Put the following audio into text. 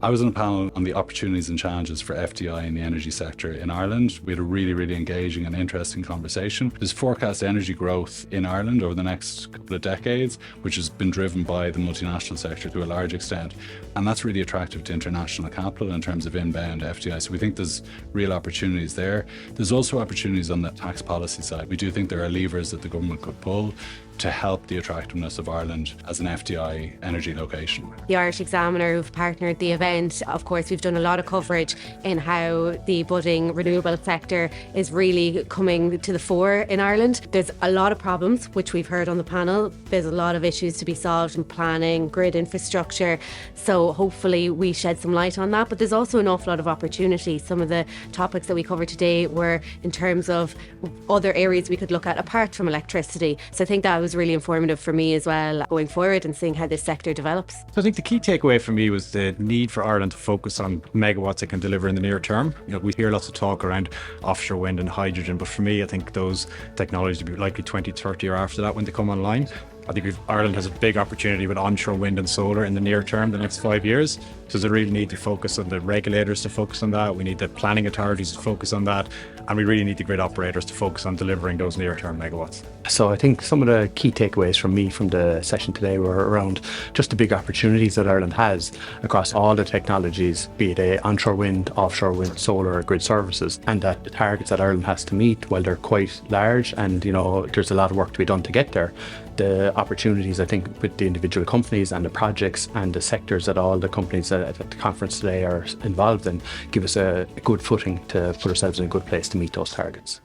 I was on a panel on the opportunities and challenges for FDI in the energy sector in Ireland. We had a really engaging and interesting conversation. There's forecast energy growth in Ireland over the next couple of decades, which has been driven by the multinational sector to a large extent. And that's really attractive to international capital in terms of inbound FDI. So we think there's real opportunities there. There's also opportunities on the tax policy side. We do think there are levers that the government could pull to help the attractiveness of Ireland as an FDI energy location. The Irish Examiner, who've partnered the event, of course, we've done a lot of coverage in how the budding renewable sector is really coming to the fore in Ireland. There's a lot of problems, which we've heard on the panel. There's a lot of issues to be solved in planning, grid infrastructure. So hopefully we shed some light on that. But there's also an awful lot of opportunity. Some of the topics that we covered today were in terms of other areas we could look at apart from electricity. So I think that was really informative for me as well going forward and seeing how this sector develops. So I think the key takeaway for me was the need for Ireland to focus on megawatts it can deliver in the near term. We hear lots of talk around offshore wind and hydrogen, but for me I think those technologies will be likely 2030 or after that when they come online. I think Ireland has a big opportunity with onshore wind and solar in the near term, the next 5 years. So there's a real need to focus on the regulators to focus on that. We need the planning authorities to focus on that. And we really need the grid operators to focus on delivering those near-term megawatts. So I think some of the key takeaways from me from the session today were around just the big opportunities that Ireland has across all the technologies, be it onshore wind, offshore wind, solar, or grid services, and that the targets that Ireland has to meet, while they're quite large and there's a lot of work to be done to get there, the opportunities I think with the individual companies and the projects and the sectors that all the companies at the conference today are involved in give us a good footing to put ourselves in a good place to meet those targets.